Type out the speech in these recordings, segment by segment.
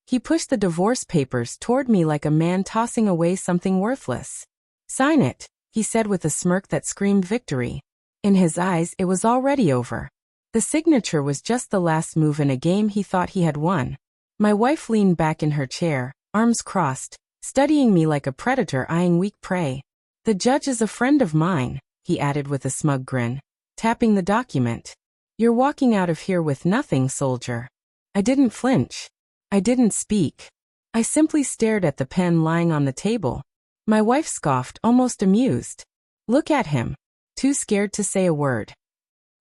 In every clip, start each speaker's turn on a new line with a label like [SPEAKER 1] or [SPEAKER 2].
[SPEAKER 1] He pushed the divorce papers toward me like a man tossing away something worthless. "Sign it," he said with a smirk that screamed victory. In his eyes, it was already over. The signature was just the last move in a game he thought he had won. My wife leaned back in her chair, arms crossed, studying me like a predator eyeing weak prey. "The judge is a friend of mine," he added with a smug grin, tapping the document. "You're walking out of here with nothing, soldier." I didn't flinch. I didn't speak. I simply stared at the pen lying on the table. My wife scoffed, almost amused. "Look at him. Too scared to say a word."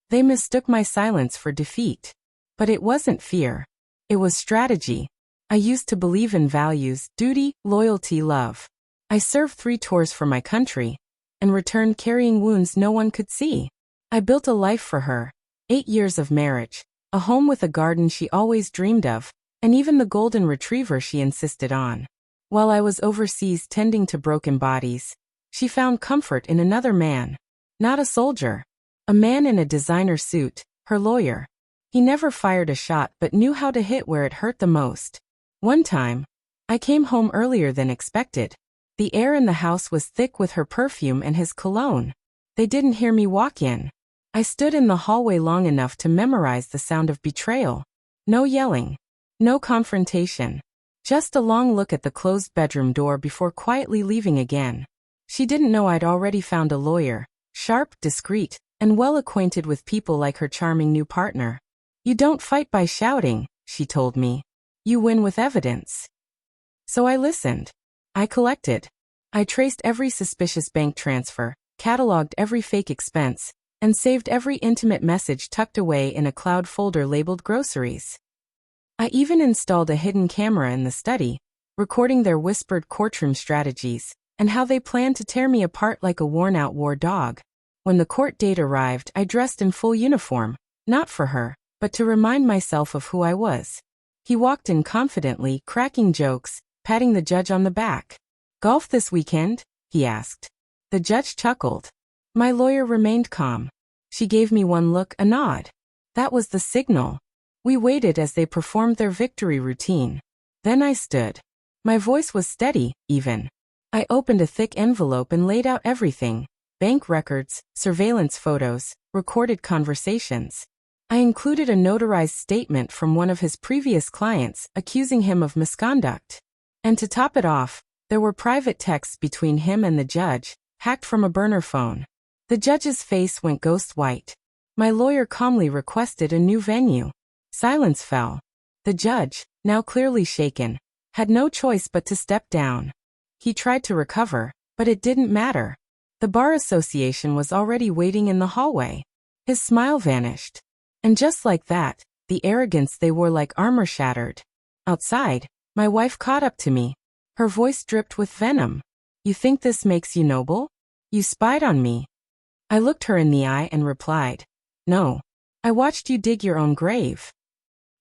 [SPEAKER 1] They mistook my silence for defeat. But it wasn't fear. It was strategy. I used to believe in values, duty, loyalty, love. I served 3 tours for my country, and returned carrying wounds no one could see. I built a life for her, 8 years of marriage, a home with a garden she always dreamed of, and even the golden retriever she insisted on. While I was overseas tending to broken bodies, she found comfort in another man. Not a soldier. A man in a designer suit, her lawyer. He never fired a shot but knew how to hit where it hurt the most. One time, I came home earlier than expected. The air in the house was thick with her perfume and his cologne. They didn't hear me walk in. I stood in the hallway long enough to memorize the sound of betrayal. No yelling. No confrontation. Just a long look at the closed bedroom door before quietly leaving again. She didn't know I'd already found a lawyer, sharp, discreet, and well acquainted with people like her charming new partner. "You don't fight by shouting," she told me. "You win with evidence." So I listened. I collected. I traced every suspicious bank transfer, cataloged every fake expense, and saved every intimate message tucked away in a cloud folder labeled groceries. I even installed a hidden camera in the study, recording their whispered courtroom strategies, and how they planned to tear me apart like a worn-out war dog. When the court date arrived, I dressed in full uniform, not for her, but to remind myself of who I was. He walked in confidently, cracking jokes, patting the judge on the back. "Golf this weekend?" he asked. The judge chuckled. My lawyer remained calm. She gave me one look, a nod. That was the signal. We waited as they performed their victory routine. Then I stood. My voice was steady, even. I opened a thick envelope and laid out everything. Bank records, surveillance photos, recorded conversations. I included a notarized statement from one of his previous clients accusing him of misconduct. And to top it off, there were private texts between him and the judge, hacked from a burner phone. The judge's face went ghost white. My lawyer calmly requested a new venue. Silence fell. The judge, now clearly shaken, had no choice but to step down. He tried to recover, but it didn't matter. The bar association was already waiting in the hallway. His smile vanished. And just like that, the arrogance they wore like armor shattered. Outside, my wife caught up to me. Her voice dripped with venom. "You think this makes you noble? You spied on me." I looked her in the eye and replied, "No. I watched you dig your own grave."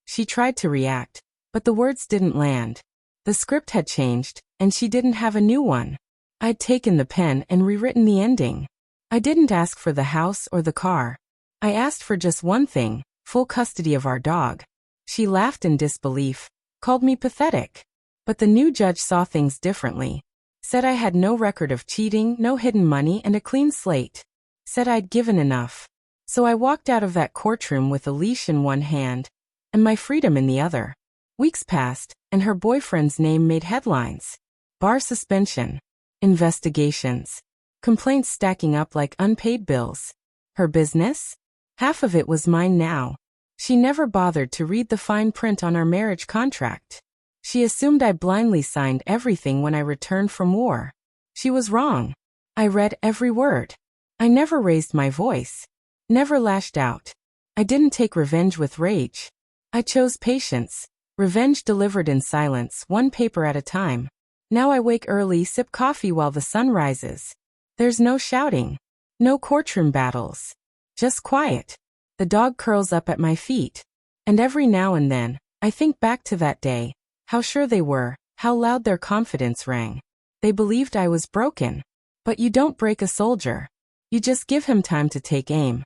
[SPEAKER 1] She tried to react, but the words didn't land. The script had changed, and she didn't have a new one. I'd taken the pen and rewritten the ending. I didn't ask for the house or the car. I asked for just one thing, full custody of our dog. She laughed in disbelief, called me pathetic. But the new judge saw things differently. Said I had no record of cheating, no hidden money, and a clean slate. Said I'd given enough. So I walked out of that courtroom with a leash in one hand, and my freedom in the other. Weeks passed, and her boyfriend's name made headlines. Bar suspension. Investigations. Complaints stacking up like unpaid bills. Her business? Half of it was mine now. She never bothered to read the fine print on our marriage contract. She assumed I blindly signed everything when I returned from war. She was wrong. I read every word. I never raised my voice. Never lashed out. I didn't take revenge with rage. I chose patience. Revenge delivered in silence, one paper at a time. Now I wake early, sip coffee while the sun rises. There's no shouting. No courtroom battles. Just quiet. The dog curls up at my feet. And every now and then, I think back to that day. How sure they were, how loud their confidence rang. They believed I was broken. But you don't break a soldier. You just give him time to take aim.